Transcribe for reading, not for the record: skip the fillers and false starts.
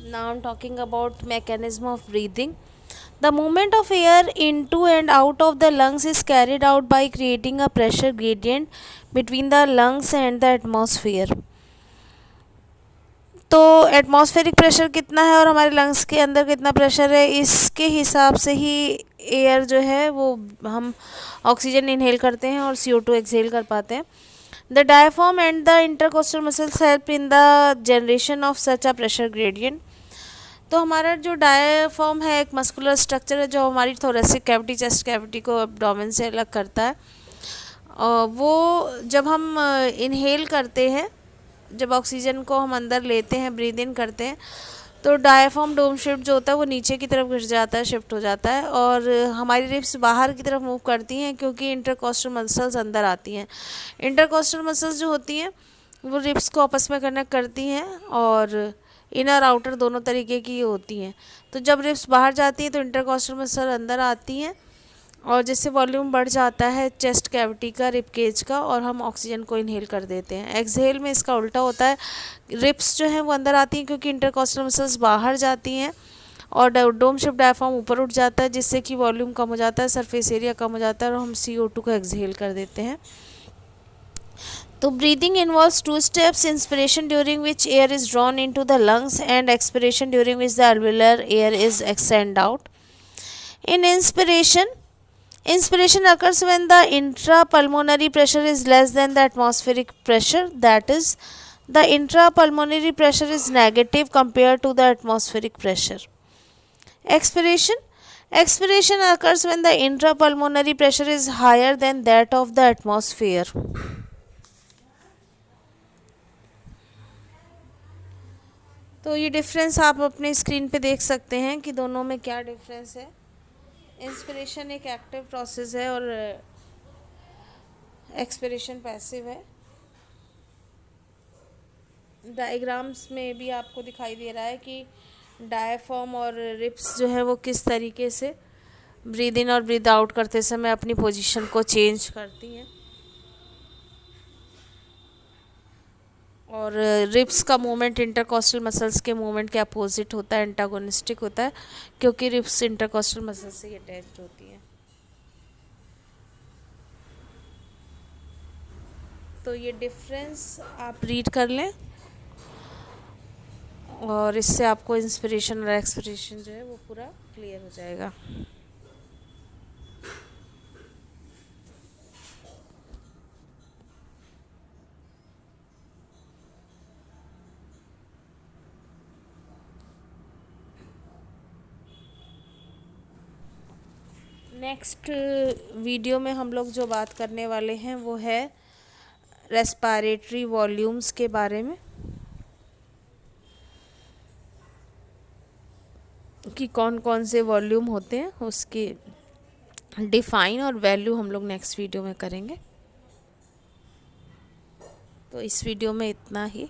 Now I'm talking about mechanism of breathing. The movement of air into and out of the lungs is carried out by creating a pressure gradient between the lungs and the atmosphere. तो atmospheric pressure कितना है और हमारे lungs के अंदर कितना pressure है, इसके हिसाब से ही एयर जो है वो हम ऑक्सीजन इनहेल करते हैं और CO2 एक्सहेल कर पाते हैं. The diaphragm and the intercostal muscles help in the generation of such a pressure gradient. तो हमारा जो डायफ्राम है एक मस्कुलर स्ट्रक्चर है जो हमारी थोरेसिक कैविटी, चेस्ट कैविटी को एब्डोमेन से अलग करता है. वो जब हम इनहेल करते हैं, जब ऑक्सीजन को हम अंदर लेते हैं, ब्रीद इन करते हैं, तो डायफ्राम डोम शिफ्ट जो होता है वो नीचे की तरफ घिस जाता है, शिफ्ट हो जाता है और हमारी रिब्स बाहर की तरफ मूव करती हैं क्योंकि इंटरकोस्टल मसल्स अंदर आती हैं. इंटरकोस्टल मसल्स जो होती हैं वो रिब्स को आपस में कनेक्ट करती हैं और इनर आउटर दोनों तरीके की होती हैं. तो जब रिब्स बाहर जाती हैं तो इंटरकोस्टल मसल अंदर आती हैं और जिससे वॉल्यूम बढ़ जाता है चेस्ट कैविटी का, रिब केज का, और हम ऑक्सीजन को इनहेल कर देते हैं. एक्सहेल में इसका उल्टा होता है, रिब्स जो हैं वो अंदर आती हैं क्योंकि इंटरकोस्टल मसल्स बाहर जाती हैं और डोम शिफ्ट डायफ्राम ऊपर उठ जाता है जिससे कि वॉल्यूम कम हो जाता है, सरफेस एरिया कम हो जाता है और हम CO2 को एक्सहेल कर देते हैं. तो breathing involves two steps, inspiration during which air is drawn into the lungs and expiration during which the alveolar air is extend out. In inspiration occurs when the intrapulmonary pressure is less than the atmospheric pressure, that is, the intrapulmonary pressure is negative compared to the atmospheric pressure. Expiration occurs when the intrapulmonary pressure is higher than that of the atmosphere. तो ये difference आप अपने screen पे देख सकते हैं कि दोनों में क्या डिफरेंस है. इंस्पिरेशन एक एक्टिव प्रोसेस है और एक्सपिरेशन पैसिव है. डायग्राम्स में भी आपको दिखाई दे रहा है कि डायफ्राम और रिब्स जो है वो किस तरीके से ब्रीद इन और ब्रीद आउट करते समय अपनी पोजीशन को चेंज करती हैं. और रिब्स का मूवमेंट इंटरकोस्टल मसल्स के मूवमेंट के अपोजिट होता है, एंटागोनिस्टिक होता है, क्योंकि रिब्स इंटरकोस्टल मसल्स से अटैच्ड होती हैं. तो ये डिफरेंस आप रीड कर लें और इससे आपको इंस्पिरेशन और एक्सपिरेशन जो है वो पूरा क्लियर हो जाएगा. नेक्स्ट वीडियो में हम लोग जो बात करने वाले हैं वो है रेस्पिरेटरी वॉल्यूम्स के बारे में, कि कौन कौन से वॉल्यूम होते हैं, उसकी डिफ़ाइन और वैल्यू हम लोग नेक्स्ट वीडियो में करेंगे. तो इस वीडियो में इतना ही.